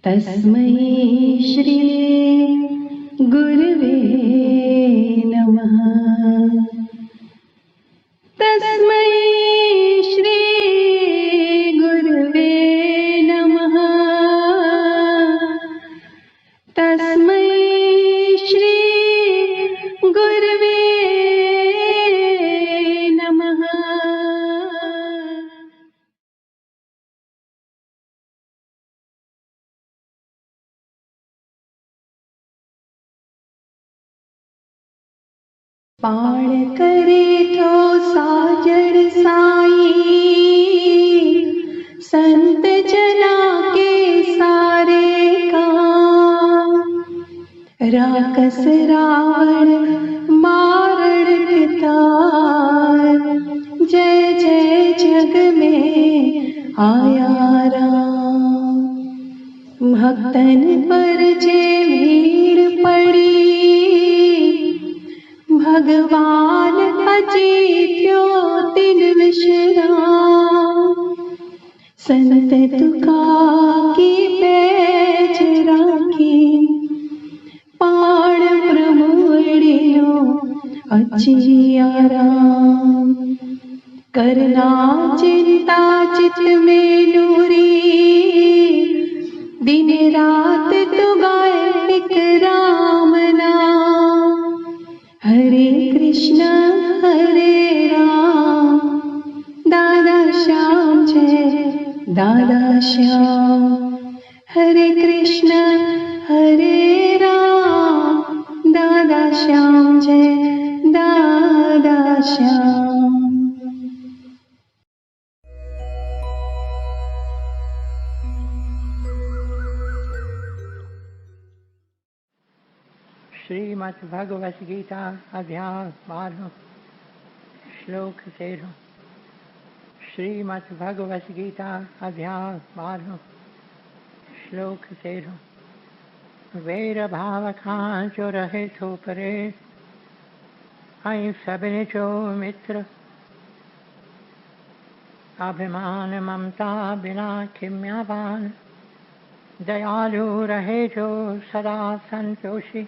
तस्मै श्री गुरुवे नमः। तस्मै श्री गुरुवे नमः। तस्मै श्री गुरुवे नमः। पाण करे थो साजर साईं, संत जना के सारे काम। राकस रावण मारण पितार, जय जय जग में आया राम। भक्तन पर जे भीड़ पड़ी, भगवान अजीत्यो तिन विश्राम। संत तुका की पैज राखी, पाण प्रमोड़ियो अचिया राम। करना चिंता चित में नूरी, दिन रात तु गाए एक राम नाम। हरे कृष्ण हरे राम, दादा श्याम जय दादा श्याम। हरे कृष्ण हरे राम, दादा श्याम जय दादा श्याम। श्रीमद् भगवत गीता अध्याय 12 श्लोक 13। श्रीमद् भगवत गीता अध्याय 12 श्लोक 13। वैर भाव खां जो रहे थो परे, ऐं सभिनी जो मित्र। अभिमान ममता बिना खिम्यावान, दयालु रहे जो सदा संतोषी।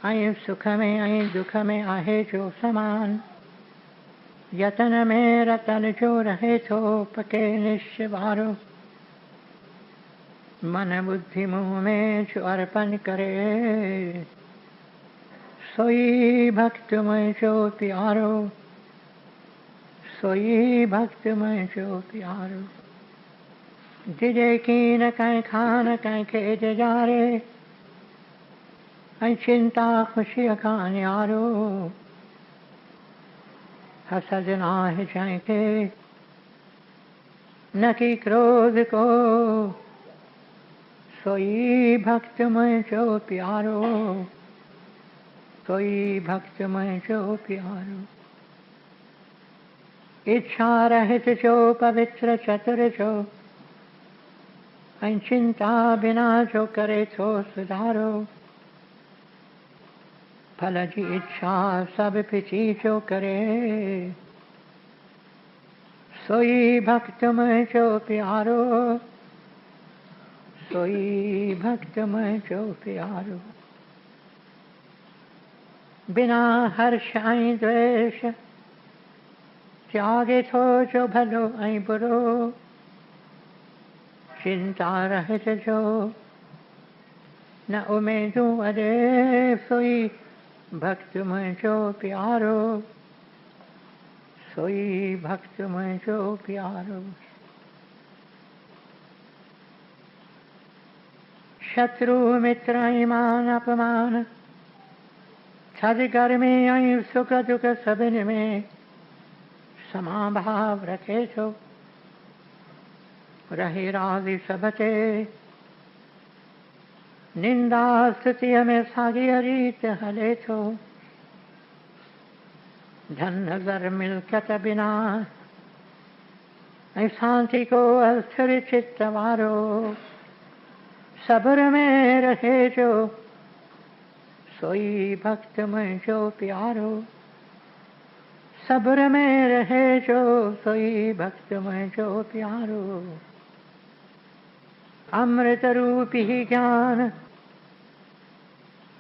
ऐं सुख में ऐं दुख में आहे जो समान, यतन में रतन जो रहे थो पके निश्चवारो। मन बुद्धि मुँह में जो अर्पण करे, सोई भक्त में जो प्यारो। सोई भक्त में जो प्यारो। जिजे कीन कहीं खान कहीं खेज जारे, ऐं चिंता खुशी का न्यारो। हसद नाहि जंहिंखे न की क्रोध को, सोई भक्त मुंहिंजो प्यारो। सोई भक्त मुंहिंजो प्यारो। इच्छा रहित जो पवित्र चतुर जो, ऐं चिंता बिना जो करे थो सुधारो। फल जी इच्छा सब पिछी जो करे, सोई भक्त मुंहिंजो प्यारो। सोई भक्त मुंहिंजो प्यारो। बिना हर्ष ऐं द्वेष, त्यागे थो जो भलो ऐं बुरो। चिंता रहित जो न उमेदूं अॾे, सोई भक्त मुंहिंजो प्यारो। सोई भक्त मुंहिंजो प्यारो। शत्रु मित्र ऐं मान अपमान, थधि गर्मी ऐं सुख दुख सभिनी में समाभाव रखे थो। रहे राज़ी सब ते, निंदा स्तुतिअ में साॻीअ रीत हले थो। धन ज़र मिल्कियत बिना, ऐं शांति को अस्थिर चित्त वारो। सब्र में रहे जो, सोई भक्त मुंहिंजो प्यारो। सब्र में रहे जो, सोई भक्त मुंहिंजो प्यारो। अमृत रूपी ज्ञान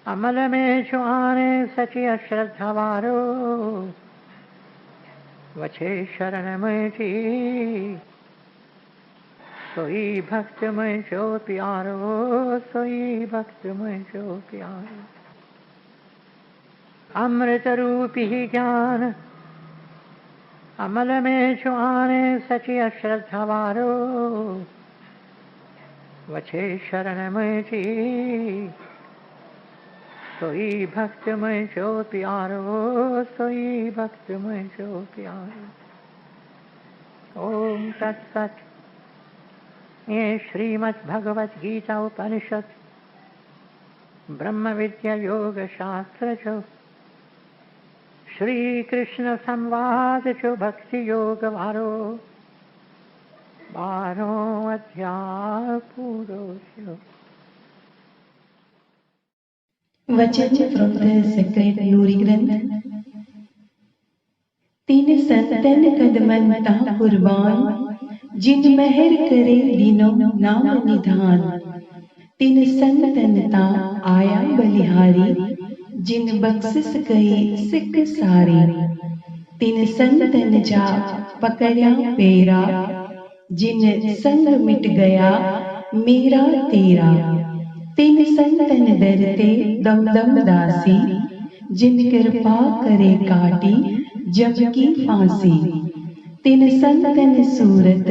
अमल में छुआने सची अश्रद्धा वारो वछे शरण में थी सोई भक्त में जो प्यारो सोई भक्त में जो प्यारो अमृत रूपी ज्ञान अमल में छुआने सची अश्रद्धा वारो वछे शरण में थी सोई भक्त में जो प्यारो सोई भक्त में जो प्यारो। ओम तत्सत। ये श्रीमद् भगवत गीता उपनिषद ब्रह्म विद्या योग शास्त्र जो श्री कृष्ण संवाद जो भक्ति योग वारो 12 अध्याय पूरो छो। वचन from the sacred Nuri Granth। तीन संतन कदमन ता कुर्बान जिन मेहर करे दीनो नाम निधान। तीन संतन ता आया बलिहारी जिन बख्शिस कई सिख सारी। तीन संतन जा पकड़या पेरा जिन संग मिट गया मेरा तेरा। तीन संतन दरते दम दम दासी जिन कृपा करे काटी जम की फांसी। तीन संतन सूरत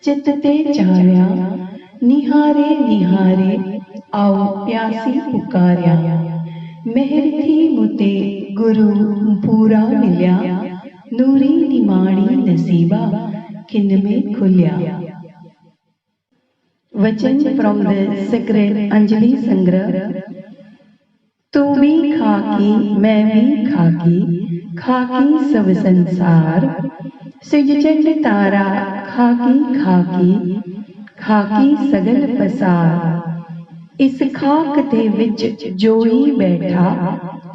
चित ते चाव्या निहारे निहारे आओ प्यासी पुकारया। मेहर थी मुते गुरु पूरा मिल्या नूरी निमाणी नसीबा किन में खुल्या। वचन फ्रॉम द sacred अंजलि संग्रह। तू भी खाकी मैं भी खाकी खाकी सब संसार। सिज चंड तारा खाकी खाकी खाकी सगल पसार। इस खाक दे विच जोई बैठा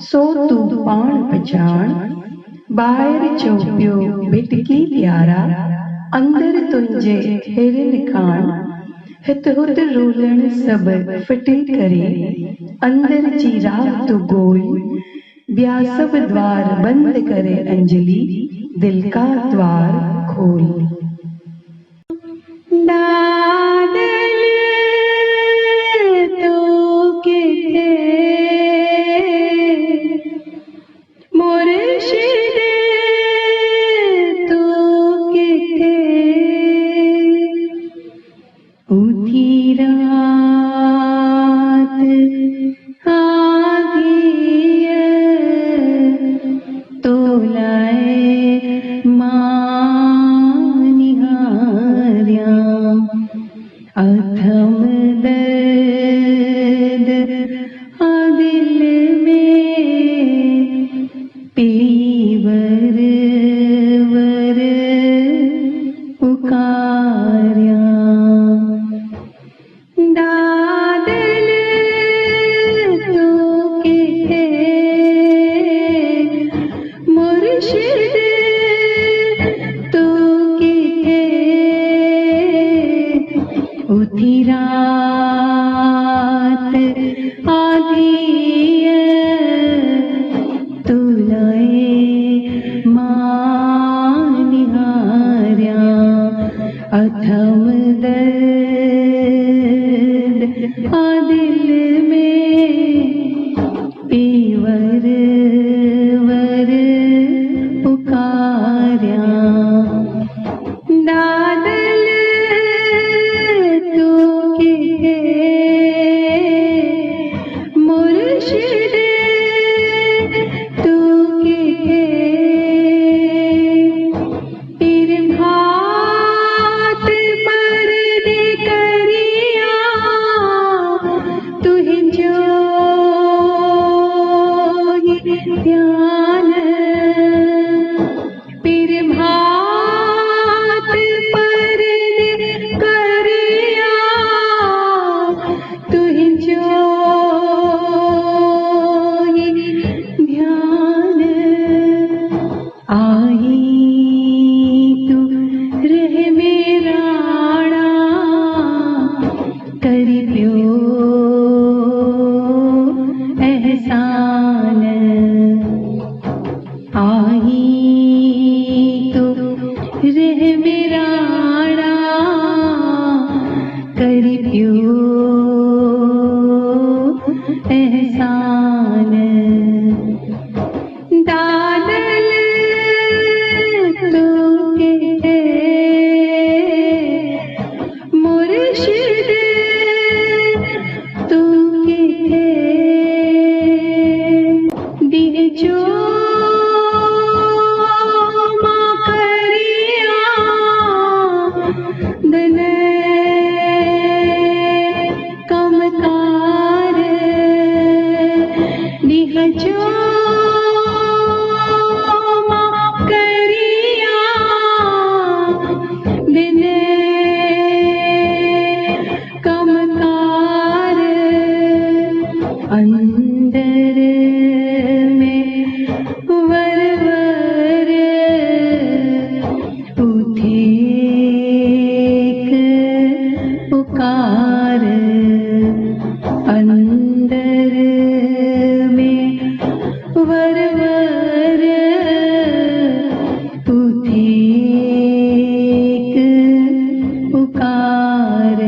सो तू पाण पछाण। बाहर चौपियो बिटकी प्यारा अंदर तुंजे हिरन खान। हित हुत रोलण सब फिटे करे अंदर जी राह तू गोल। ब्या सब द्वार बंद करे अंजलि दिल का द्वार खोल। दादल तो किथे मुर्शिद तो किथे उठी रात आगिय तो लाए मानिहार्या। अथम दर्द दिल में पीवर वर पुकार्या। दादल तो किथे मुर्शिद तो किथे उठी रात आधी तू लाए मानिहार्या। अथम दर्द दिल में पीवर वर पुकार्या। दादल तो किथे करी पियो एहसान आई तो रह मेरा करी पियो एहसान दादल तो के मुर्शिद तो के दिल जो माँ करिया दन कमकार दिल जो माँ करिया दिन कमकार अंदर में वर उठे पुकार अंदर में वर उठे पुकार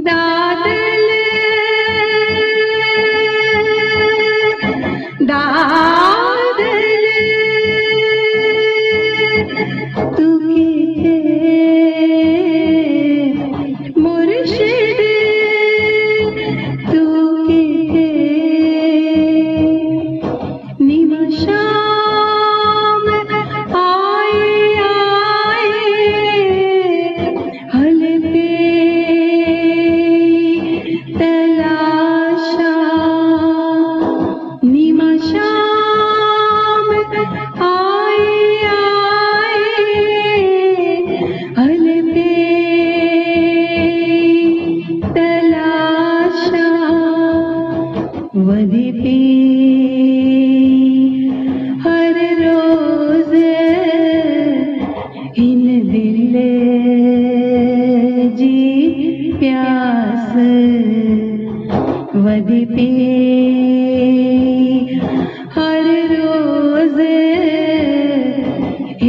दादल दादल तू के मुर्शिद तू के निमा शाम आए हल पे तलाशा निमा शाम आए हल पे तलाशा वदी पे हर रोज इन दिल जी प्यास वदी पे हर रोज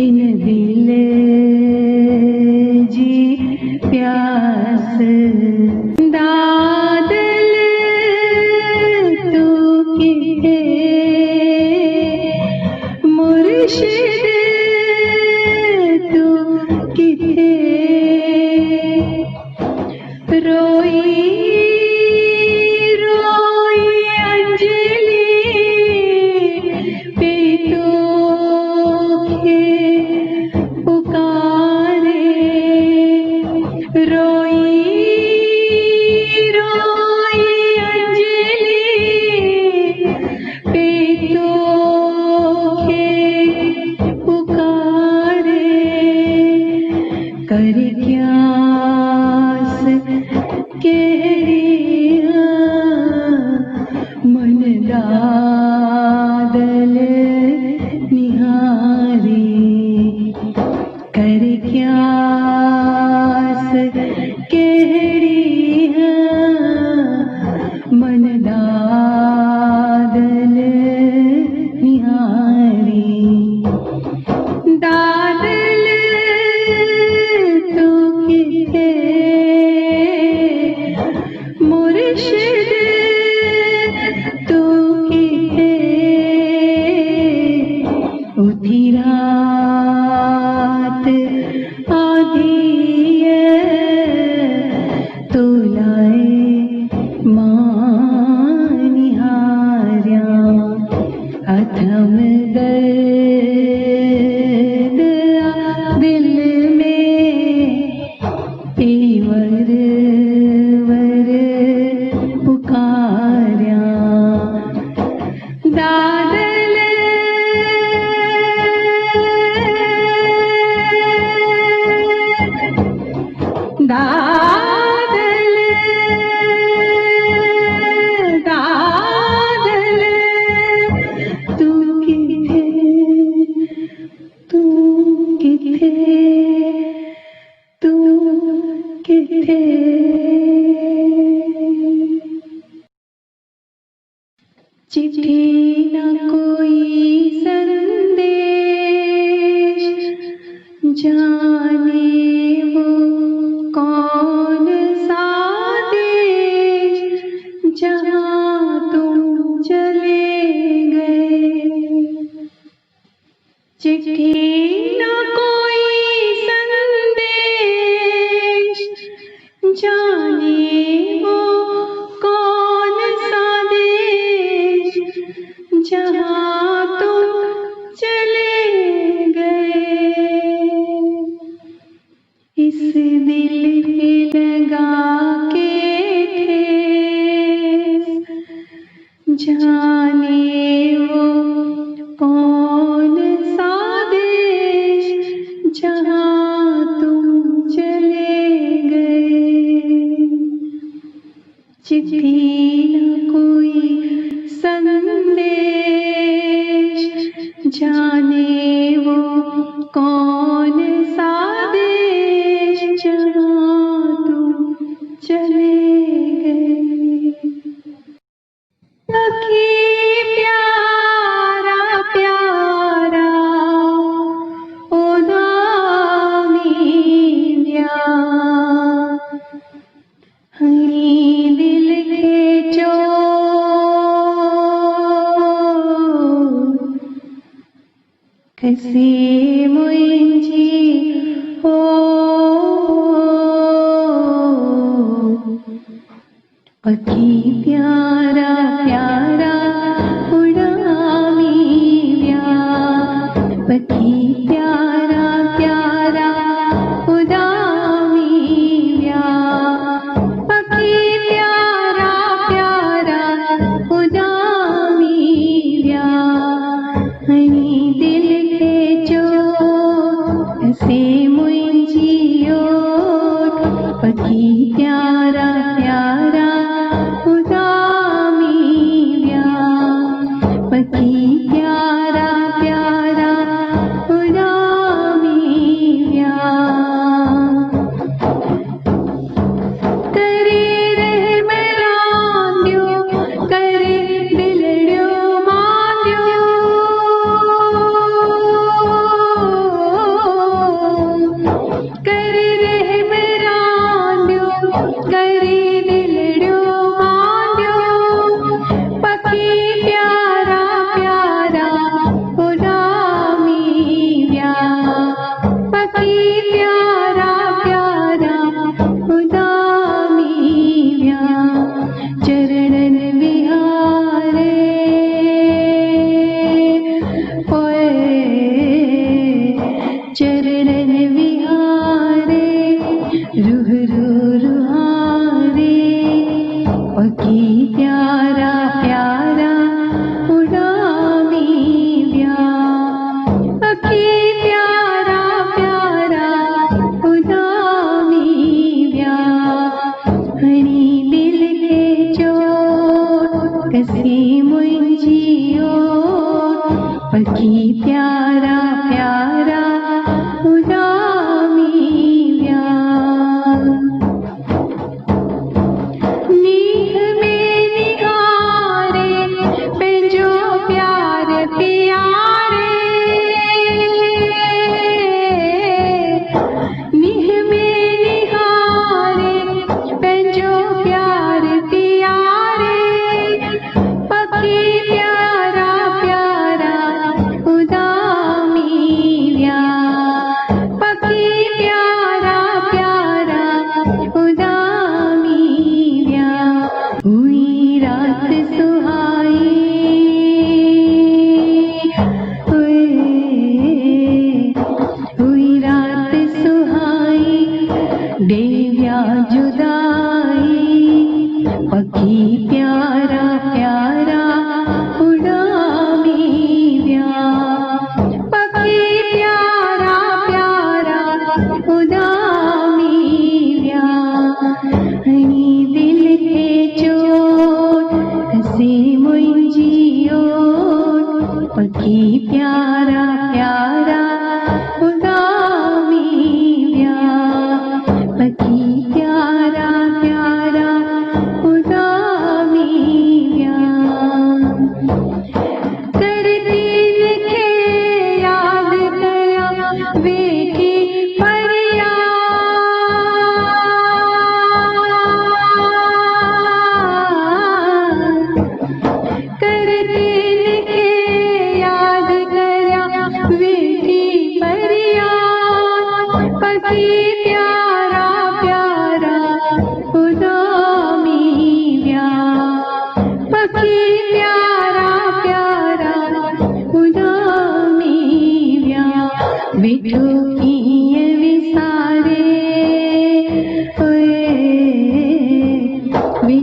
इन दिल जी प्यास दादल तो के मुर्शिद तो के रोई रोई अंजलि पे तो के पुकारे रोई रोई अंजलि पे तो के पुकारे कर क्यास केड़िया मन दादल निहारी कर क्यास केड़िया मन दादल निहारी दादल तो के मुर्शिद तो के उठी रात आधी तो लाए मानिहार्या अथम दर्द दिल में पेवर वर पुकार्या दादल दादल दादल तू किथे तू किथे जाने वो कौन सा देश जहाँ तुम चले गए। इस दिल पे लगा के ठेस जाने वो कौन सा देश जहाँ तुम चले गए। चिट्ठी न कोई संदेश जाने वो कौन सा देश जहाँ तुम चले गए। सखी प्यारा प्यारा उदामी हरी दिल के चोर कैसे मुंजी हो पखी प्यारा प्यारा उड़ामी पखी प्यारा प्यारा उड़ामी पखी प्यारा प्यारा उड़ामी हनी दिल के चोर ऐसे मुंजियो पखी प्यारा प्यारा उदामी पखी प्यारा प्यारा उदामी करे रहमरांद्यो करे दिलड़ो मांद्यो करे रहमरांद्यो करे दिल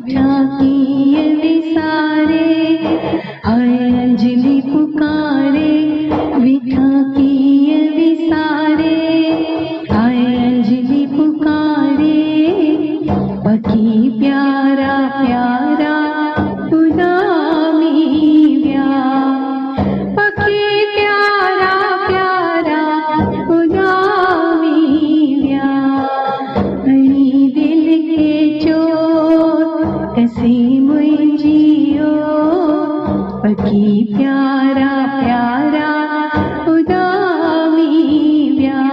विठा की विसारे आए अंजलि पुकारे विठा की विसारे आए अंजलि पुकारे पकी प्यारा प्यारा उदामी व्या पकी प्यारा प्यारा उदामी व्या हरी दिल के चोट कसी मुंजियो पकी प्यारा प्यारा उदामी व्या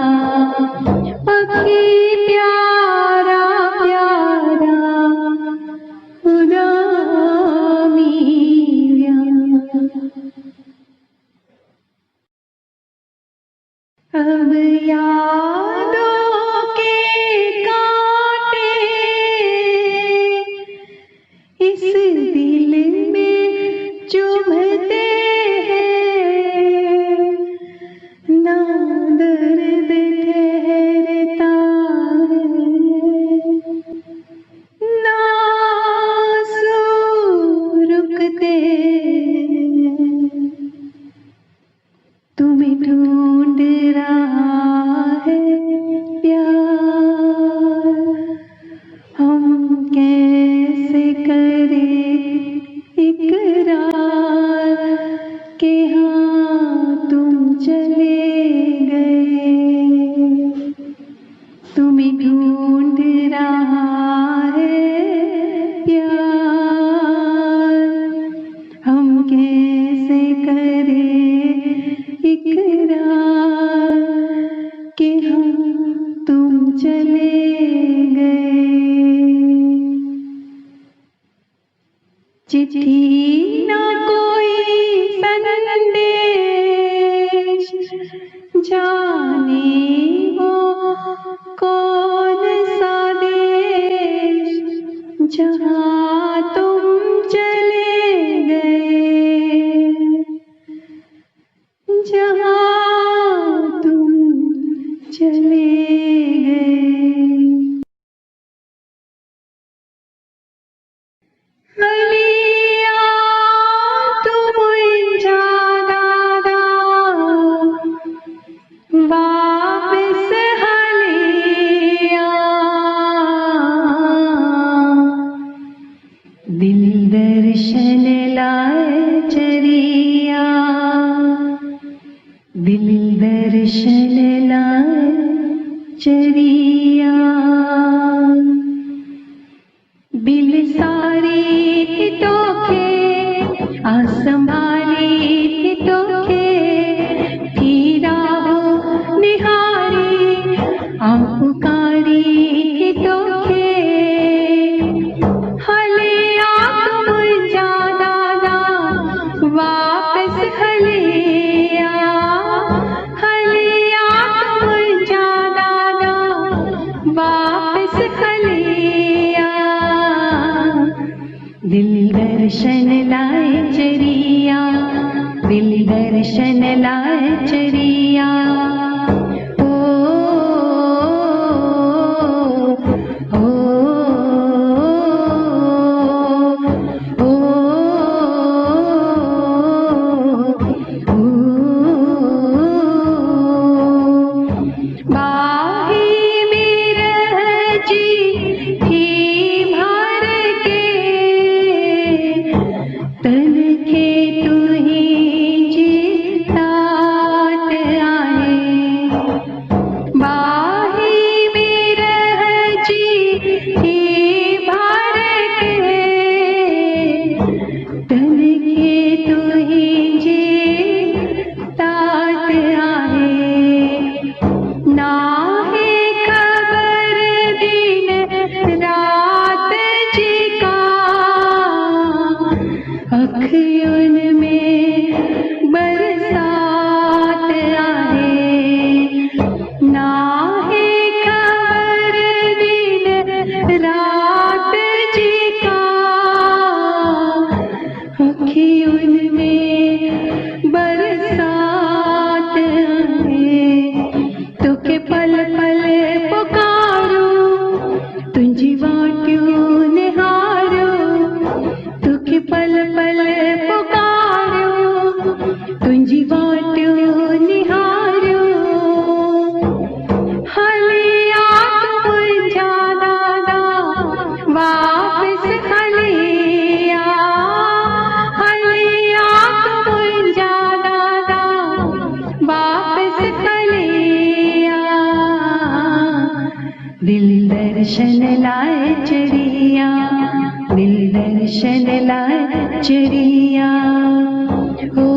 पकी प्यारा प्यारा उदामी व्या। अब यादों के कांटे इस दिल में चुभते हैं ना दर्द ठहरता है ना आंसू रुकते तुम्हें ढूंढ रहा है प्यार हम कैसे करें इकरार कि हाँ तुम चले गए तुम्हें ढूंढ रहा है प्यार हम कैसे करें इकरार कि हम तुम चले गए। चिट्ठी ना कोई संदेश जाने वो कौन सा देश जहाँ तुम चले गए जहाँ तुम चले गए। हलिया तुम जादा वापस हलिया दिल दर्शन लाए चरिया दिल दर्शन लाए चरिया दिल सारी टोके आसमानी टोके फिरा हो निहारी आम पुकारी टोके हलिया तुम जादा वापस हलिया हलिया तुम जादा वापस हलिया दिल दर्शन लाए चरिया दिल दर्शन लाए चरिया ओ ओ ओ बाही मेरा जी ही भर के तन के तू ही जी तात आए बाही मेरा जी ही भर के तन के तू ही जी तात आए ना है खबर दिन रात जी का अखियों में बरसात आए ना है खबर दिन रात जी का अखियों में बरसात आए तो के पल पल पुकारो तुझी वाट्यों निहारो चरिया, दिल दर्शन लाए चरिया। हो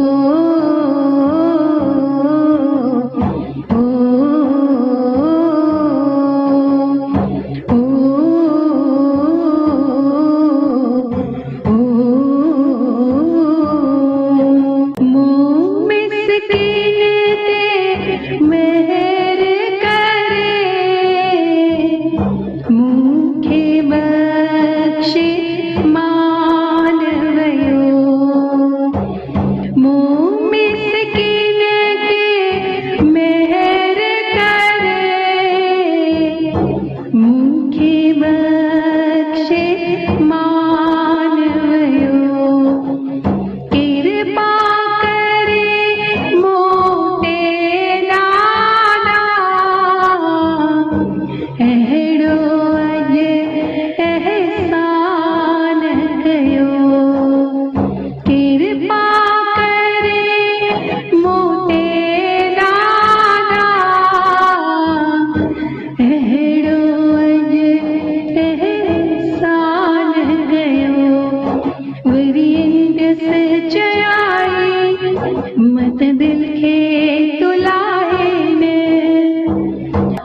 मत दिल खे तुलाए ने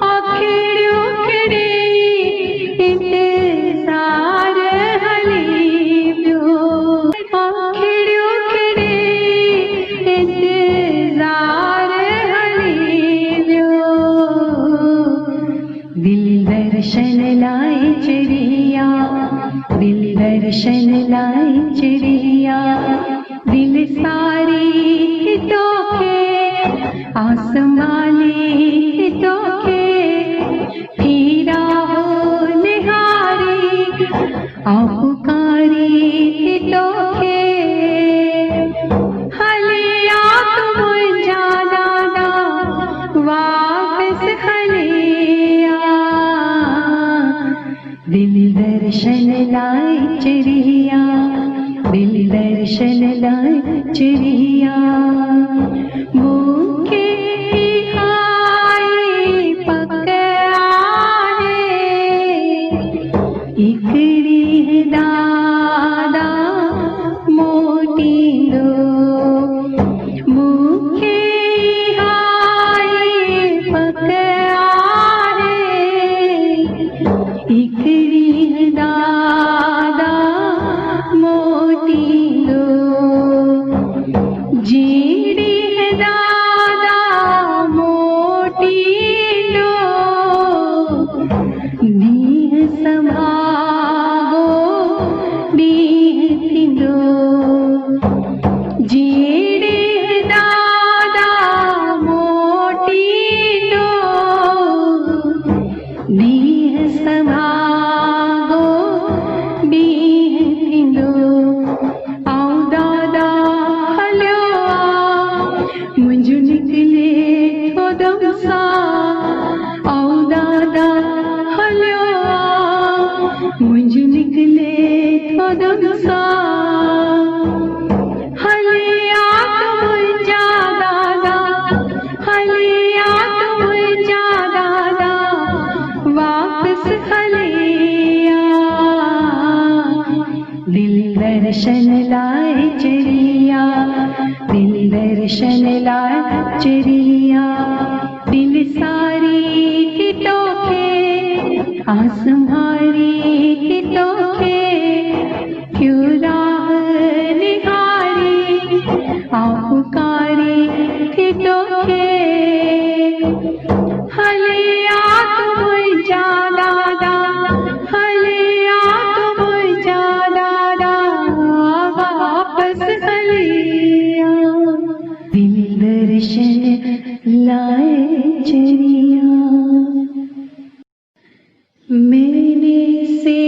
आखिड़ियों खड़ी इंतजार हली पियो आखिड़ियों खड़ी इंतजार हली पियो दिल दर्शन लाए चरिया दिल दर्शन लाए चरिया दिल सारी हितों के आसमानी हितों के फिरा हो निहारी आपुकारी हितों के हलिया तुम जाना ना वापस हलिया दिल दर्शन लाए चरिया दिल दर्शन लाए चरिया भूखे हाय पकाने इकड़ी दादा मोटी दो भूखे हाय पकाने इकड़ी दादा मोटी दो जीड़ी है दादा मोटी लो दीह संभागो दीह थिंदो जीड़ी है दादा मोटी लो दीह संभागो दीह थिंदो आओ दादा मुझे निकले कदम सा आओ दादा हलो मुझे निकले कदम सा हलिया तुम जा दादा हलिया तुम जा दादा वापस हलिया दिल दर्शन लाए चरिया दिल दर्शन लाए चरिया दिल सारी हितों के आसमारी हितों के क्यों राह निहारी आपुकारी हितों के हलिया तुम जा दादा हलिया तुम जा दादा वापस हलिया दिल दर्शन लाए चरिया मैंने से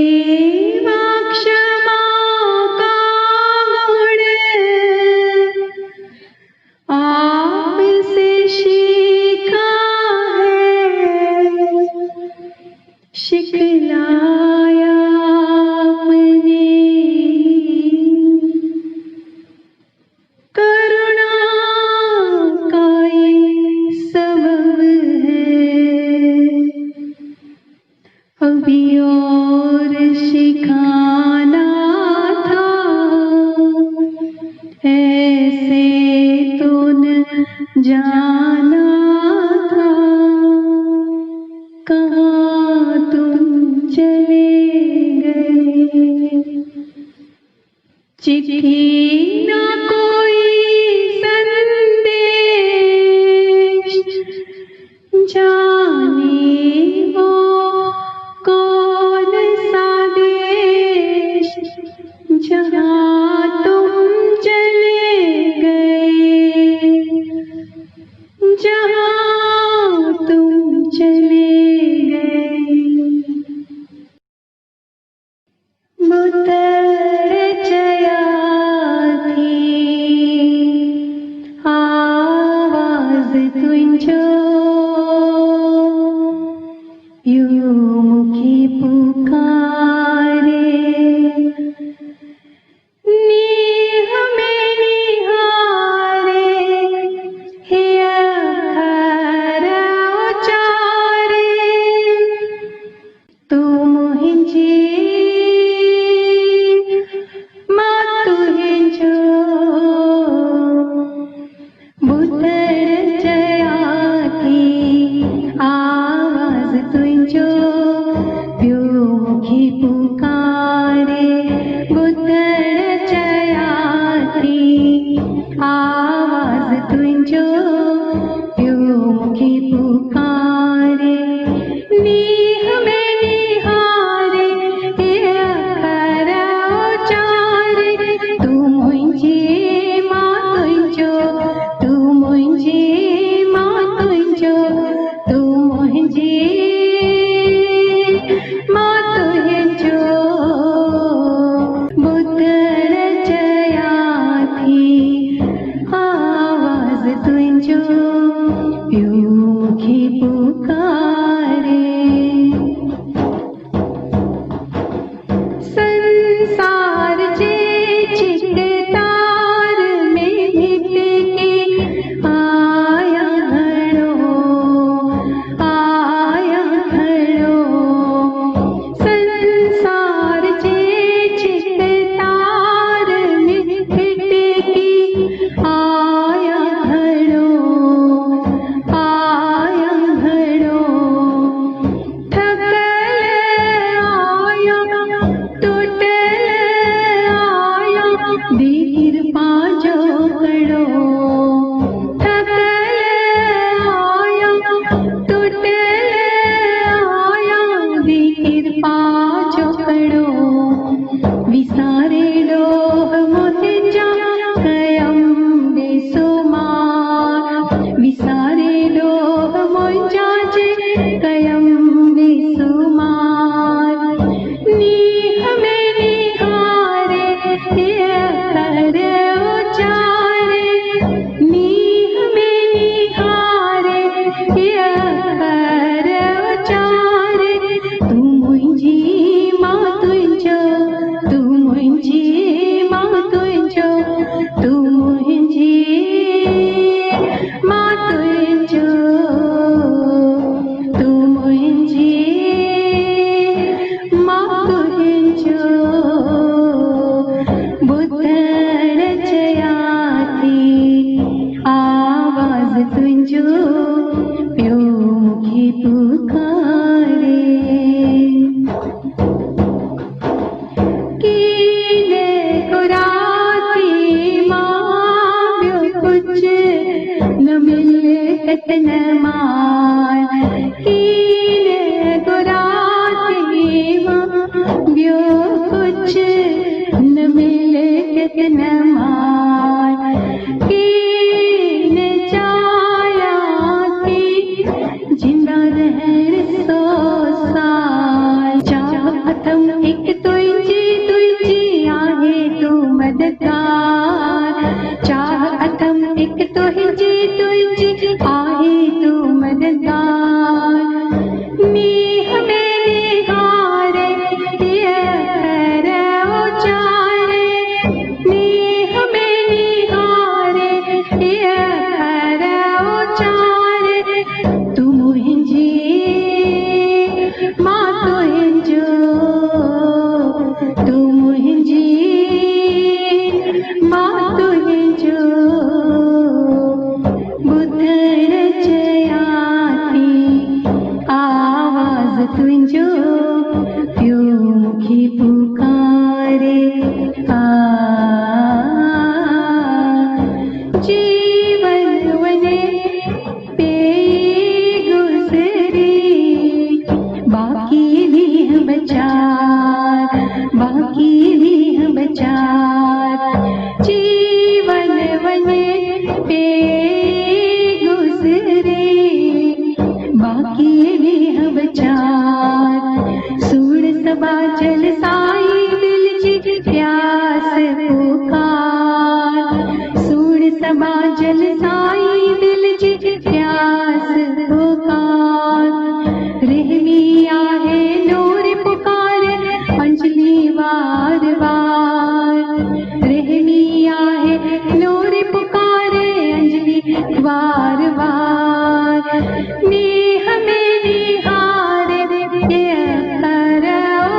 चिट्ठी ना कोई संदेश, जाने वो कौन सा देश, जहाँ तुम चले गए, जहाँ तुम चले गए। बुतरचया थी आवाज तुझो, यूं मुखी पुकारे, नीह में निहारे, हे अखर उचारे, तू मुझे मां तुझो। बुतरचया थी आवाज तुझो, यूं मुखी पुकारे। बुतरचया थी आवाज तुझो, यूं मुखी पुकारे, नीह में निहारे, हे अखर उचारे, तू मुझे मां तुझो, तू मुझे मां तुझो, तू मुझे मां तुझो। बुतरचया थी आवाज तुझो, यूं मुखी पुकारे। संसार जे चित्तार में नित के आया घड़ो, आया घड़ो। संसार जे चित्तार में नित के आया घड़ो, आया घड़ो। थकल आया टूटल आया, धीर पांजो कड़ो। थकल आया टूटल आया, धीर पांजो कड़ो। विसारे लोह मोते जा कयम बेसुमार, विसारे लोह मोजा जे कयम बेसुमार। नीह में निहारे, हे अखर उचारे, नीह में निहारे, हे अखर उचारे, तू मुझी मां तुझो, तू मुझी मां तुझो, तू मुझी मां तुझो, तू मुझी मां तुझो। बुतरचया थी आवाज तुझो, यूं मुखी पुकारे। कीने कुराती मां ब्यो कुछ न मिले कतन मार, कीने कुराती मां ब्यो कुछ न मिले कतन मार। कीने चाया की जिंदा रहर 100 साल, चाह अथम एक तुझी तुझी आहे तू मददगार, चाह अथम एक तुझी तुझी आहे तू मददगार। नीह में निहारे, हे अखर उचारे, नीह में निहारे, हे अखर उचारे, तू मुझे मां तुझो, तू मुझे मां तुझो। बुतरचया थी आवाज तुझो, यूं मुखी पुकारे। बार बार रहनी आहे नूर पुकारे अंजलि बार बार नेह में निहारे ये अखर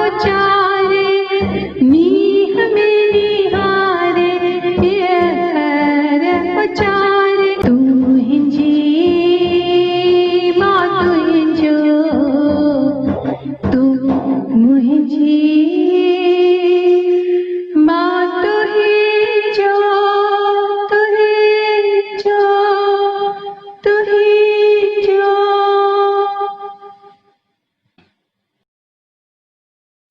उचारे नेह में निहारे ये अखर उचारे तू हिंजी मां तू हिंजो तू मुझी मां तू हिंजो तू हिंजो तू हिंजो।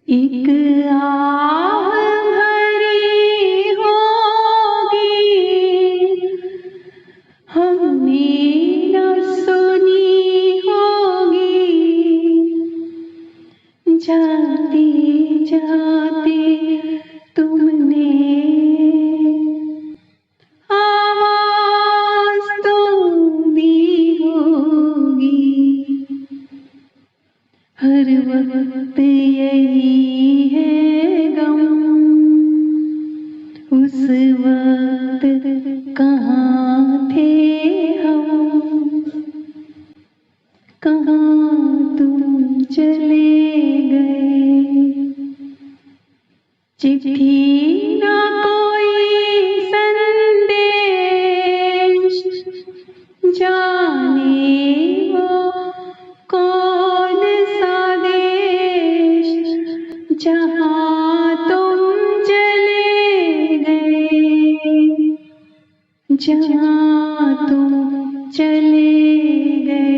एक आह भरी होगी हमने न सुनी होगी जाते जाते तुमने आवाज तो दी होगी हर वक्त यही है गम उस वक्त कहाँ थे हम कहाँ तुम चले गए चिट्ठी ना कोई संदेश जाने वो कौन सा देश जहाँ तुम चले गए जहाँ तुम चले गए।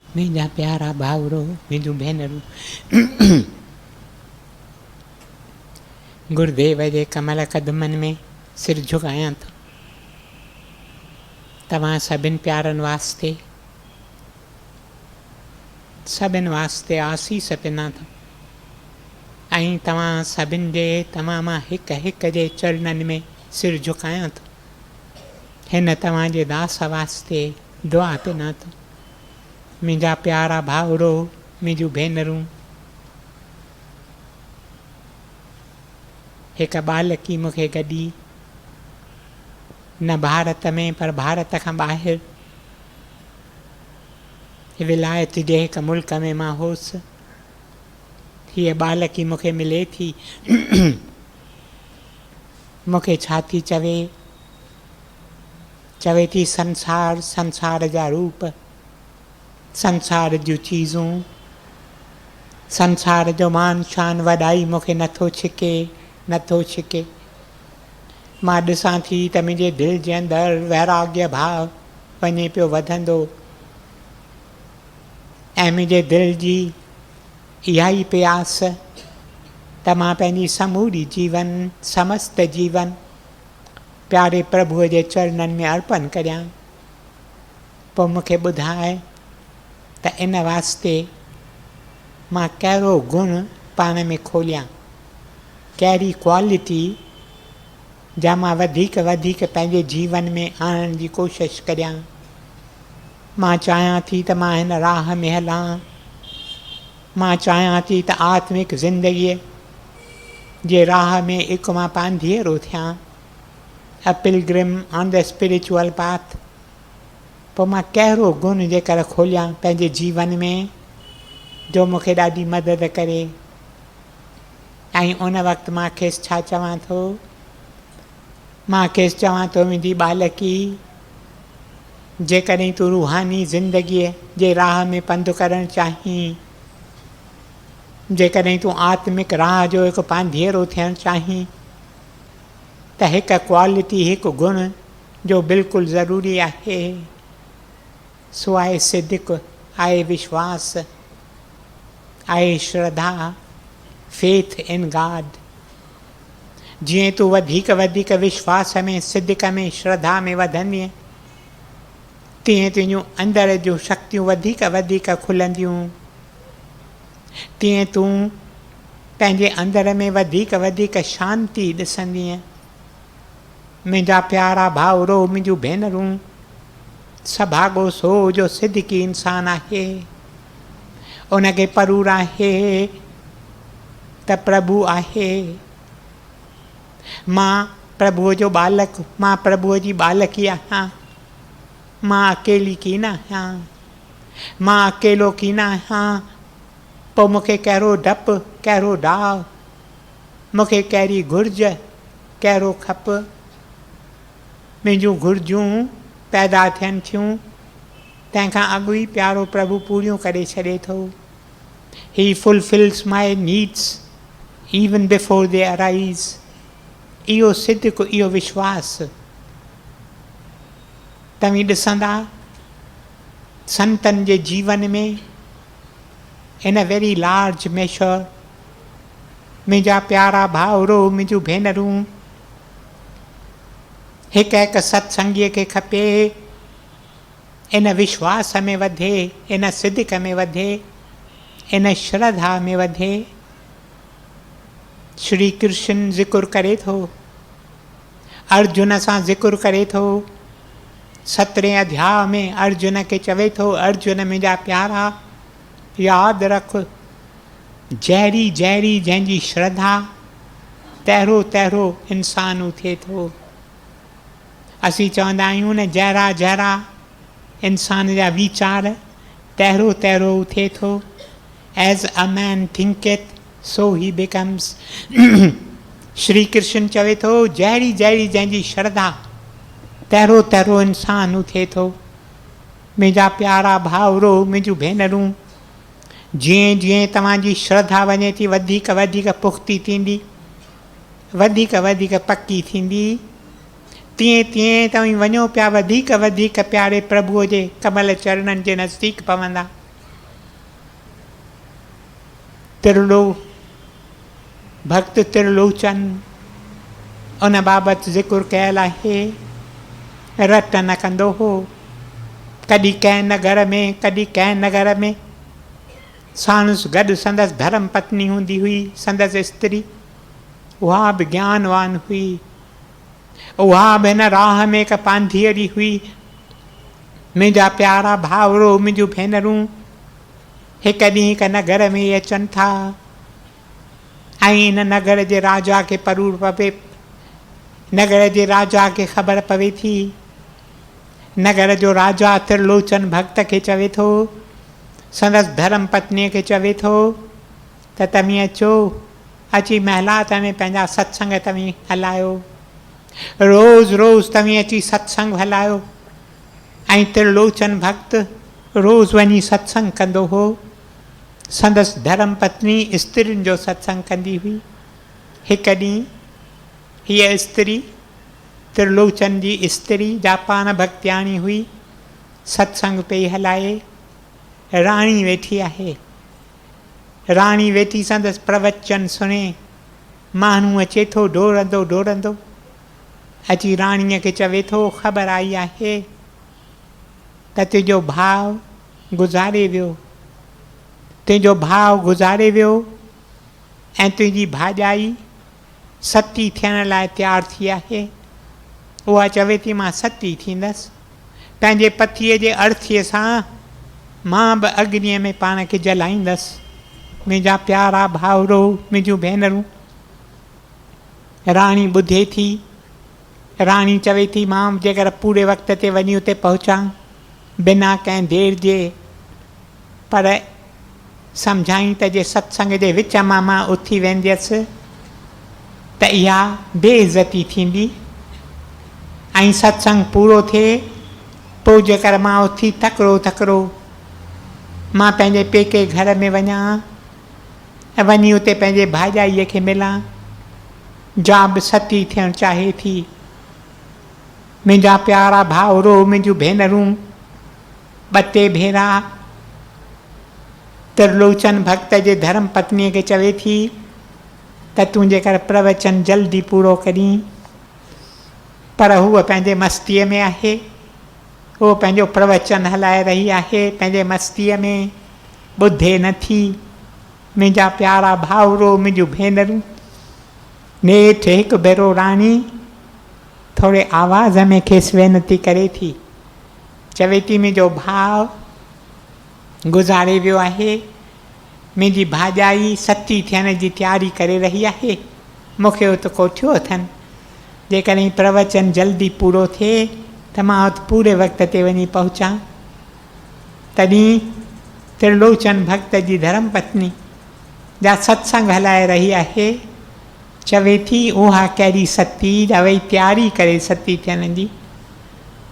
मुंहिंजा प्यारा भाउरो मुंहिंजूं भेनरूं गुरुदेव जे कमल कदमनि में सिर झुकायां थो। तव्हां सभिनि प्यारनि वास्ते आसीस पिना थो ऐं तव्हां सभिनि जे तमामु हिक हिक जे चरणनि में सिर झुकायां थो। हिन तव्हांजे दास वास्ते दुआ पिना थो। मुंहिंजा प्यारा भाउरो मुंहिंजूं भेनरूं हिकु बालकी मूंखे गॾी न भारत में पर भारत खां ॿाहिरि विलायत जे हिकु मुल्क में मां हुअसि। हीअ बालकी मूंखे मिले थी मूंखे छा थी चवे थी संसार जा रूप संसार जूं चीज़ूं संसार जो मान शान वॾाई मूंखे नथो छिके। मां ॾिसां थी त मुंहिंजे दिलि जे अंदरि वैराग्य भाव वञे पियो वधंदो ऐं मुंहिंजे दिलि जी इहा ई प्यास त मां पंहिंजी समूरी जीवन समस्त जीवन प्यारे प्रभुअ जे चरणनि में अर्पण करियां। पोइ मूंखे ॿुधाए त इन वास्ते मां कहिड़ो गुण पाण में खोलियां, कहिड़ी क्वालिटी जा मां वधीक पंहिंजे जीवन में आणण जी कोशिशि करियां। मां चाहियां थी त मां हिन राह में हलां। मां चाहियां थी त आत्मिक ज़िंदगीअ जे राह में हिकु मां पांधीअरो थियां, a pilgrim on the spiritual path. पोइ मां कहिड़ो गुण जेकर खोलियां पंहिंजे जीवन में जो मूंखे ॾाढी मदद करे। ऐं उन वक़्तु मां खेसि छा चवां थो, मां खेसि चवां थो मुंहिंजी बालकी जेकॾहिं तूं रूहानी ज़िंदगीअ जे राह में पंधु करणु चाहीं जेकॾहिं तूं आत्मिक राह जो हिकु पांधीअरो थियणु चाहीं त हिकु क्वालिटी, हिकु गुण जो बिल्कुलु ज़रूरी आहे, सो आहे सिद्क, आहे विश्वास, आहे श्रद्धा, फेथ इन गॉड। जीअं तूं वधीक वधीक विश्वास में, सिद्क में, श्रद्धा में वधंदीअ, तीअं तुंहिंजूं अंदर जूं शक्तियूं वधीक वधीक खुलंदियूं, तीअं तूं पंहिंजे अंदर में वधीक वधीक शांती ॾिसंदीअ। मुंहिंजा प्यारा भाउरो, मुंहिंजूं भेनरूं, सभाॻो सो जो सिद्की इंसानु आहे, उनखे परूर आहे त प्रभु आहे। मां प्रभुअ जो बालक, मां प्रभुअ जी बालकी आहियां, मां अकेली कीन आहियां, मां अकेलो कीन आहियां। पोइ मूंखे कहिड़ो डपु, कहिड़ो डाउ, मूंखे कहिड़ी घुर्ज, कहिड़ो खपु। मुंहिंजूं घुर्जूं पैदा थियनि थियूं, तंहिंखां अॻु ई प्यारो प्रभु पूरियूं करे छॾे थो। He fulfils my needs even before they arise. इहो सिद्क, इहो विश्वास तव्हीं ॾिसंदा संतनि जे जीवन में इन वेरी लार्ज मेशर। मुंहिंजा प्यारा भाउरो, मुंहिंजूं भेनरूं, हिकु हिकु सत्संगीअ खे खपे इन विश्वास में वधे, इन सिद्क में वधे, इन श्रद्धा में वधे। श्री कृष्ण ज़िक्र करे थो, अर्जुन सां ज़िक्र करे थो। 17 अध्याय में अर्जुन खे चवे थो, अर्जुन मुंहिंजा प्यारा, यादि रख, जहिड़ी जहिड़ी जंहिंजी श्रद्धा, तहिड़ो तहिड़ो इंसानु थिए थो। असीं चवंदा आहियूं न, जहिड़ा जहिड़ा इंसान जा वीचार, तहिड़ो तहिड़ो थिए थो। As a man thinketh so he becomes. Shri Krishna चवे थो, जहिड़ी जहिड़ी जंहिंजी श्रद्धा, तहिड़ो तहिड़ो इंसानु थिए थो। मुंहिंजा प्यारा भाउरो, मुंहिंजूं भेनरूं, जीअं जीअं तव्हांजी श्रद्धा वञे थी वधीक वधीक पुख़्ती थींदी, वधीक वधीक पकी थींदी, तीअं तीअं तव्हीं वञो पिया वधीक वधीक प्यारे प्रभुअ जे कमल चरणनि जे नज़दीक पवंदा। तिरलो भक्त त्रिलोचन, उन बाबति ज़िक्र कयल आहे। रट न कंदो हो, कॾहिं कंहिं नगर में, कॾहिं कंहिं नगर में। साणुसि गॾु संदसि धर्म पत्नी हूंदी हुई, संदसि स्त्री, उहा बि ज्ञानवान हुई। उहा बि हिन राह में हिकु पांधीअड़ी हुई। मुंहिंजा प्यारा भाउरो, मुंहिंजूं भेनरूं, हिकु ॾींहुं हिकु नगर में इहे अचनि था ऐं इन नगर जे राजा खे परूर पवे, नगर जे राजा खे ख़बर पवे थी। नगर जो राजा त्रिलोचन भक्त खे चवे थो, संदसि धर्म पत्नीअ खे चवे थो त तव्हीं अचो, अची महिलात में पंहिंजा सत्संग तव्हीं हलायो, रोज़ रोज़ तव्हीं अची सत्संग हलायो। ऐं त्रिलोचन भक्त रोज़ वञी सत्संग कंदो हो। संदसि धर्म पत्नी स्त्रियुनि जो सत्संग कंदी हुई। हिकु ॾींहुं हीअ स्त्री, त्रिलोचन जी स्त्री, जापान भक्तियाणी हुई, सत्संग पई हलाए। राणी वेठी आहे, राणी वेठी संदसि प्रवचन सुणे। माण्हू अचे थो डोड़ंदो डोड़ंदो, अची राणीअ खे चवे थो, ख़बर आई आहे त तुंहिंजो भाउ गुज़ारे वियो, तुंहिंजो भाउ गुज़ारे वियो ऐं तुंहिंजी भाॼाई सती थियण लाइ तयारु थी आहे। उहा चवे थी, मां सती थींदसि, पंहिंजे पतीअ जे अर्थीअ सां मां बि अग्नीअ में पाण खे जलाईंदसि। मुंहिंजा प्यारा भाउरो, मुंहिंजूं भेनरूं, राणी ॿुधे थी। राणी चवे थी, मां जेकर पूरे वक़्त ते वञी उते पहुचां बिना कंहिं देरि जे, पर सम्झाई त जे सत्संग जे विच मां उथी वेंदसि त इहा बेइज़ती थींदी ऐं सत्संग पूरो थिए। पोइ जेकर मां उथी तकिड़ो तकिड़ो मां पंहिंजे पेके घर में वञा ऐं वञी उते पंहिंजे भाॼाईअ खे मिलां, जा बि सती थियणु चाहे थी। मुंहिंजा प्यारा भाउरो, मुंहिंजूं भेनरूं, ॿ टे भेरा त्रिलोचन भक्त जे धर्म पत्नीअ खे चवे थी त तूं जेकर प्रवचन जल्दी पूरो करीं, पर हूअ पंहिंजे मस्तीअ में आहे, उहो पंहिंजो प्रवचन हलाए रही आहे पंहिंजे मस्तीअ में, ॿुधे नथी। मुंहिंजा प्यारा भाउरो, मुंहिंजूं भेनरूं, नेठि हिकु भेरो राणी थोरे आवाज़ में खेसि वेनती करे थी, चवे थी मुंहिंजो भाउ गुज़ारे वियो आहे, मुंहिंजी भाॼाई सती थियण जी तयारी करे रही आहे, मूंखे उते कोठियो अथनि, जेकॾहिं प्रवचन जल्दी पूरो थिए त मां उते पूरे वक़्त ते वञी पहुचां। तॾहिं त्रिलोचन भक्त जी धर्म पत्नी जा सत्संग हलाए रही आहे, चवे थी उहा कहिड़ी सती जा वई तयारी करे सती थियण जी,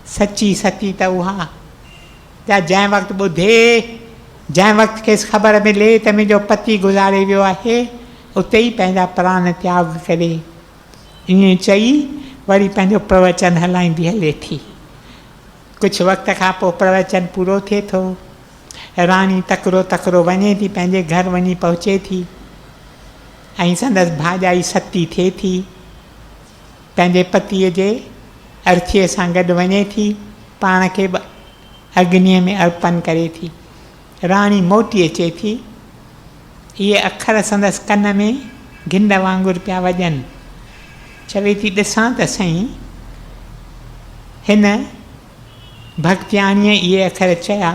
सची सती त उहा जा जंहिं वक़्तु ॿुधे, जंहिं वक़्तु खेसि ख़बर मिले त मुंहिंजो पति गुज़ारे वियो आहे, उते ई पंहिंजा प्राण त्याग करे, ईअं चई वरी पंहिंजो प्रवचन हलाईंदी हले थी। कुझु वक़्त खां पोइ प्रवचन पूरो थिए थो, राणी तकिड़ो तकिड़ो वञे थी, पंहिंजे घर वञी पहुचे थी, ऐं संदसि भाॼाई सती थिए थी, पंहिंजे पतीअ जे अर्थीअ सां गॾु वञे थी, पाण खे अग्नीअ में अर्पण करे थी। राणी मोटी अचे थी, इहे अखर संदसि कन में घिंड वांगुरु पिया वॼनि, चवे थी ॾिसां त सही हिन भक्तियाणीअ इहे अखर चया,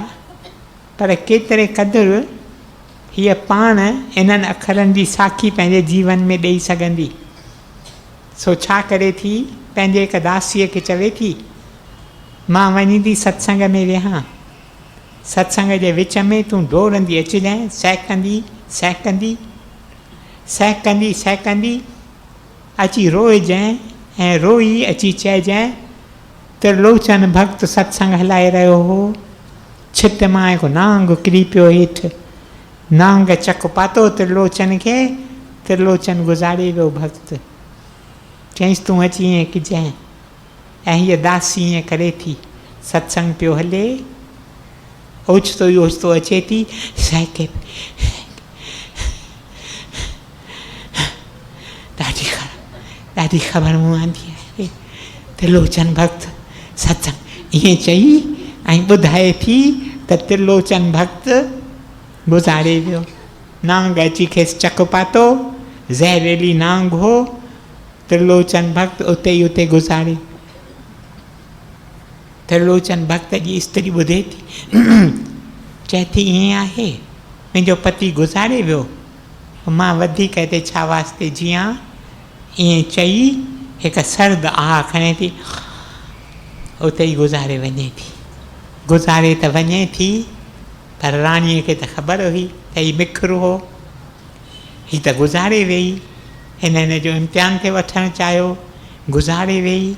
पर केतिरे क़दुरु हीअ पाण इन्हनि अखरनि जी साखी पंहिंजे जीवन में ॾेई सघंदी। सो छा करे थी, पंहिंजे हिकु दासीअ खे चवे थी मां वञी थी सत्संग में वेहां, सत्संग जे विच में तूं डोड़ंदी अचिजांइ, सहकंदी सहकंदी सहकंदी सहकंदी अची रोइजांइ, ऐं रोई अची चइजांइ त्रिलोचन भक्त सत्संग हलाए रहियो हो, छित मां हिकु नांग किरी पियो हेठि, नांग चक पातो त्रिलोचन खे, त्रिलोचन गुज़ारे वियो भक्त, चईंसि तूं अची ईअं कजांइ। ऐं हीअ दासी ईअं करे थी, सत्संग पियो हले, ओचितो ई ओचितो अचे थी, सहके ॾाढी ख़बर मूं आंदी आहे, त्रिलोचन भक्त सत्संग ईअं चई ऐं ॿुधाए थी त त्रिलोचन भक्त गुज़ारे वियो। नांग अची खेसि चक पातो, ज़हरीली नांग हो, त्रिलोचन भक्त उते ई उते गुज़ारे। त्रिलोचन भक्त जी स्त्री ॿुधे थी, चए थी ईअं आहे मुंहिंजो पति गुज़ारे वियो, मां वधीक हिते छा वास्ते जीअं, ईअं चई हिकु सर्द आह खणे थी, उते ई गुज़ारे वञे थी। गुज़ारे त वञे थी, पर राणीअ खे त ख़बर हुई त हीउ मिखरू हो, हीअ त गुज़ारे वेई, हिन जो इम्तिहान खे वठणु चाहियो, गुज़ारे वेई,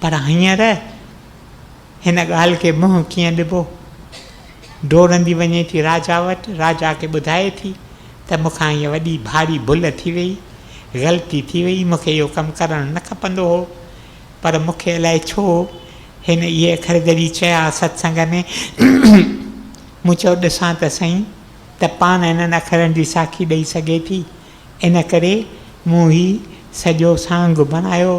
पर हींअर हिन ॻाल्हि खे मुंहुं कीअं ॾिबो। डोड़ंदी वञे थी राजा वटि, राजा खे ॿुधाए थी त मूंखां हीअ वॾी भारी भुल थी वई, ग़लती थी वई, मूंखे इहो कमु करणु न खपंदो हो, पर मूंखे अलाए छो हिन इहे अखर जॾहिं चया सत्संग में, मूं चयो ॾिसां त सही त पाण हिननि अखरनि जी साखी ॾेई सघे थी, इन करे मूं ही सॼो सांग बणायो,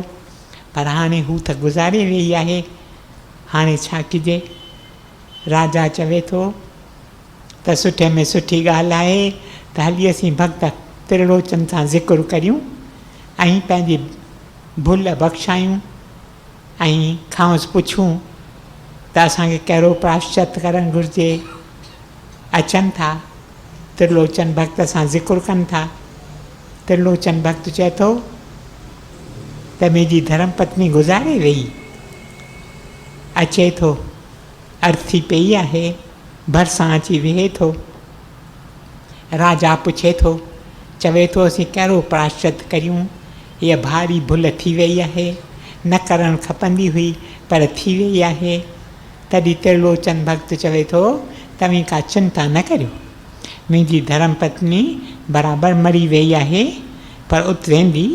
पर हाणे हू त गुज़ारे वेई आहे, हाणे छा कजे। राजा चवे थो त सुठे में सुठी ॻाल्हि आहे त हली असीं भक्त त्रिलोचन सां ज़िक्र करियूं ऐं पंहिंजी भुल बख़्शायूं ऐं खांसि पुछूं त असांखे कहिड़ो प्राश्चित करणु घुरिजे। अचनि था, त्रिलोचन भक्त सां ज़िक्र कनि था। त्रिलोचन भक्त चए थो त मुंहिंजी धर्म पत्नी गुज़ारे वेई, अचे थो, अर्थी पई आहे, भरिसां अची वेहे थो। राजा पुछे थो, चवे थो असीं कहिड़ो प्राश्चित करियूं, हीअ भारी भुल थी वई आहे, न करणु खपंदी हुई पर थी वई आहे। तॾहिं त्रिलोचन भक्त चवे थो तव्हीं का चिंता न करियो, मुंहिंजी धर्म पत्नी बराबरि मरी वई आहे, पर उते वेंदी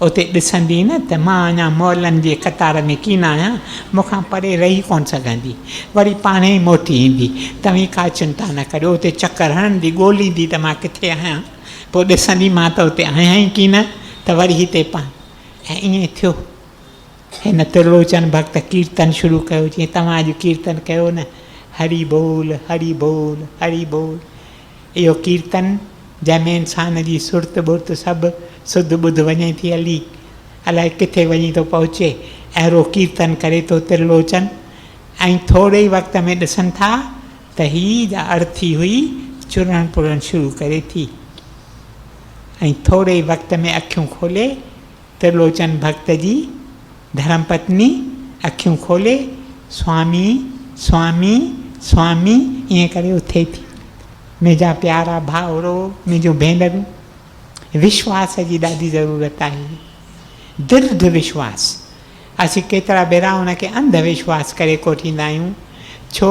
उते ॾिसंदी न त मां अञा मौलनि जे कतार में कीन आहियां, मूंखां परे रही कोन सघंदी, वरी पाण ई मोटी ईंदी। तव्हीं का चिंता न करियो, उते चकर हणंदी, ॻोल्हींदी त मां किथे आहियां, पोइ ॾिसंदी मां त उते आहियां ई कीन, त वरी हिते पाण। ऐं ईअं थियो। हिन त्रिलोचन भक्त कीर्तन शुरू कयो, जीअं तव्हां अॼु कीर्तन कयो न, हरि बोल हरि बोल हरि बोल। इहो कीर्तन जंहिंमें इंसान जी सुर्त बुर्त सभु सुध ॿुध वञे थी हली, अलाए किथे वञी थो पहुचे, अहिड़ो कीर्तन करे थो त्रिलोचन। ऐं थोरे ई वक़्त में ॾिसनि था त हीअ अर्थी हुई चुरण पुरण शुरू करे थी। ऐं थोरे ई वक़्त में अखियूं खोले त्रिलोचन भक्त जी धर्मपत्नी अखियूं खोले स्वामी स्वामी स्वामी ईअं करे उथे थी। मुंहिंजा प्यारा भाउरो, मुंहिंजो भेनरूं, विश्वास जी ॾाढी ज़रूरत आहे, दृढ़ विश्वास। असीं केतिरा भेरा हुनखे अंधविश्वास करे कोठींदा आहियूं, छो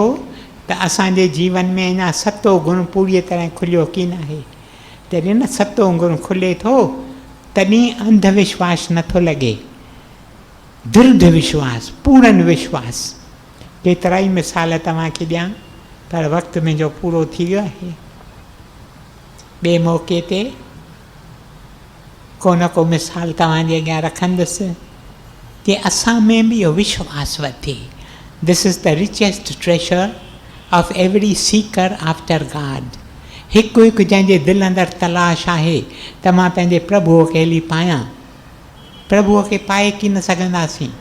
त असांजे जीवन में अञा सतो गुण पूरी तरह खुलियो कीन आहे। जॾहिं न सतो गुण खुले थो तॾहिं अंधविश्वास नथो लॻे, दृढ़ विश्वास, पूर्ण विश्वास। केतिरा ई मिसाल तव्हांखे ॾियां, पर वक़्तु मुंहिंजो पूरो थी वियो आहे। ॿिए मौक़े ते को न को मिसाल तव्हांजे अॻियां रखंदुसि कि असां में बि इहो विश्वास वधे। This is the richest ट्रेशर of every Sikar after God. हिकु हिकु जंहिंजे दिलि अंदरि तलाश आहे त मां पंहिंजे प्रभुअ खे हली पायां, प्रभुअ खे पाए की न सघंदासीं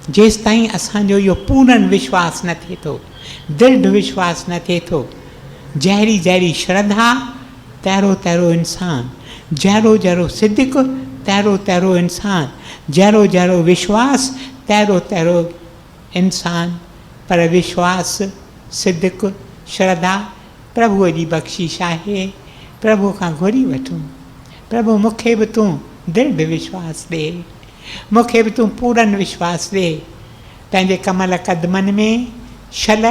जेसि ताईं असांजो इहो पूर्ण विश्वास न थिए थो, दृढ़ विश्वास न थिए थो। जहिड़ी जहिड़ी श्रद्धा तहिड़ो तहिड़ो इंसान, जहिड़ो जहिड़ो सिद्धिक तहिड़ो तहिड़ो इंसान, जहिड़ो जहिड़ो विश्वास तहिड़ो तहिड़ो इंसान। पर विश्वास, सिद्धिक, श्रद्धा प्रभुअ जी बख़्शिश आहे। प्रभु खां घुरी वठूं, प्रभु मूंखे बि तूं दृढ़ विश्वास ॾे, मूंखे बि तूं पूर्ण विश्वास ॾे। पंहिंजे कमल कदमनि में छल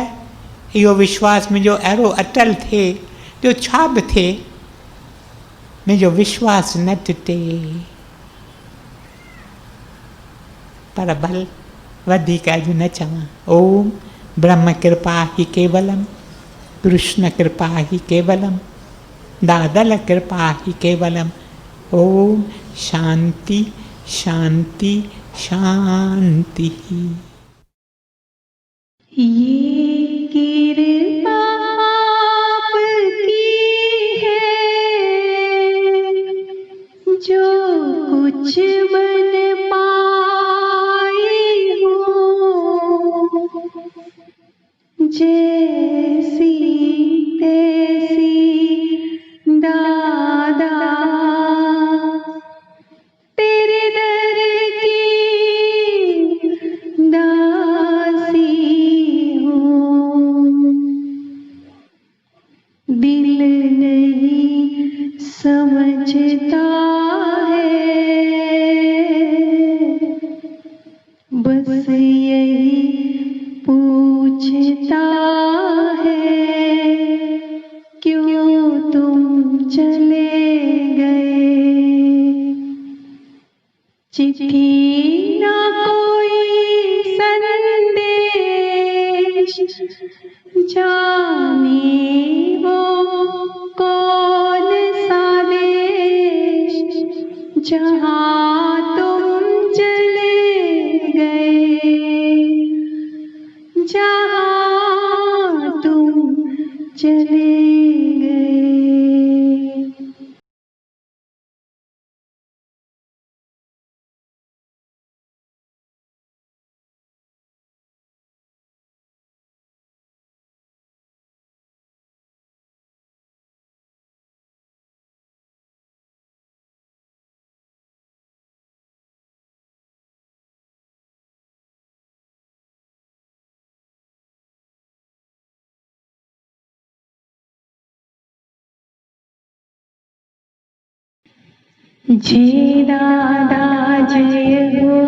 इहो विश्वास मुंहिंजो अहिड़ो अटल थिए जो छा बि थिए मुंहिंजो विश्वास न टुटे। पर भल वधीक अॼु न चवां। ओम ब्रह्म कृपा ही केवलम, कृष्ण कृपा ही केवलम, दादल कृपा ही केवलम। ओम शांति शांति शांति। ये कृपा आपकी है जो कुछ बन पाई हूँ, जैसी तैसी दादा तेरे दर की दासी हूँ। दिल नहीं समझता है, बस यही पूछता है क्यों तुम चले गए। चिट्ठी ना कोई संदेश, जाने वो कौन सा देश जहाँ तुम चले गए, जहाँ तुम चले गए। जय दादा जय हो,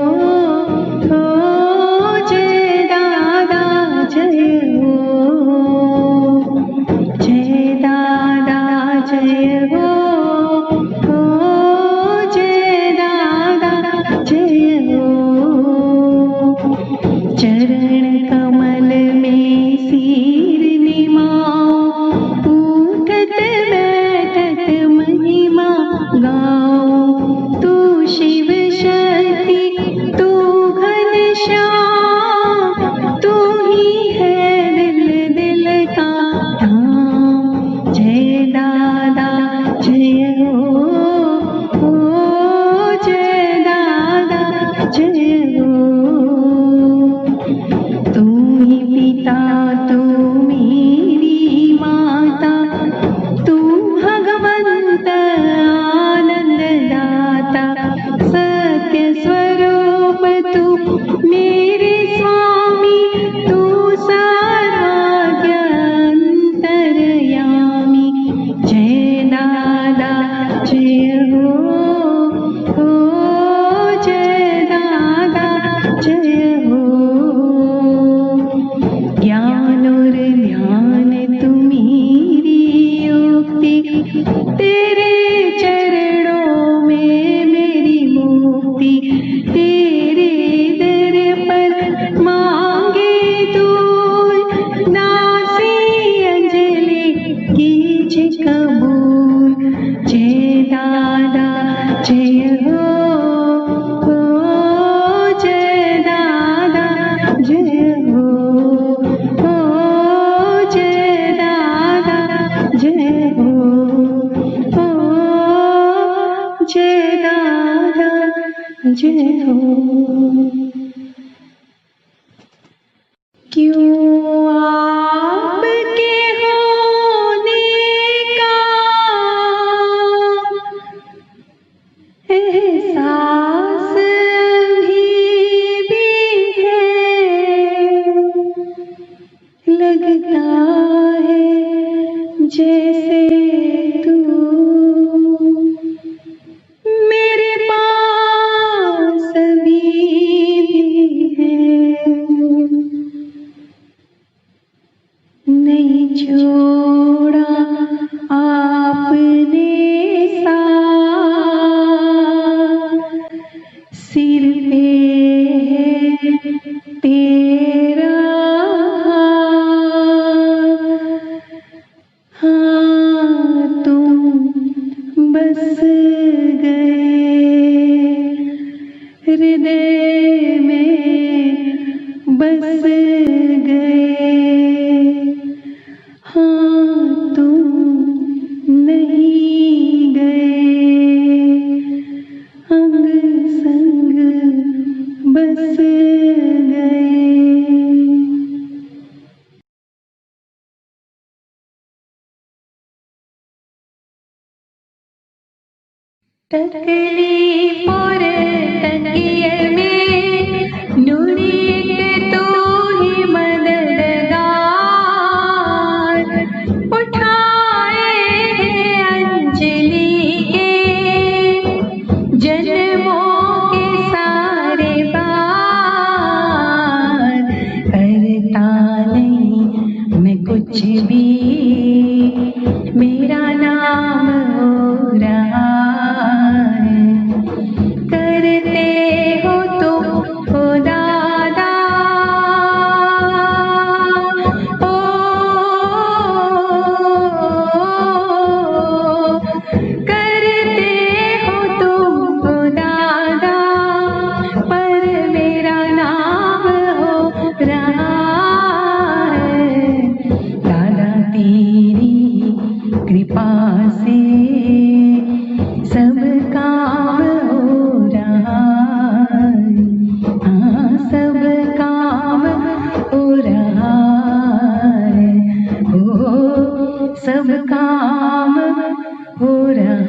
जय दादा जय हो, जय दादा जय हो, जय दादा जय हो। क्यों आपके होने का एहसास भी है, लगता है जैसे तू मेरे पास अभी भी है। नहीं छोड़ा आपने साथ, सिर पे है तेरा हाथ। हाँ तुम बस गए हृदय में, बस गए। हाँ तुम नहीं गए, अंग संग बस गए। तकलीफ और तकिए में नुरीत तू ही मददगार, उठाए अंजलि के जन्मों के सारे बार। करता नहीं मैं कुछ भी, मेरा नाम हो रहा है। करते हो तुम हो दादा, ओ करते हो तुम हो दादा, पर मेरा नाम हो रहा है। दादा तेरी कृपा से सब काम हो रहा है। हाँ सब काम हो रहा है, ओ सब काम हो रहा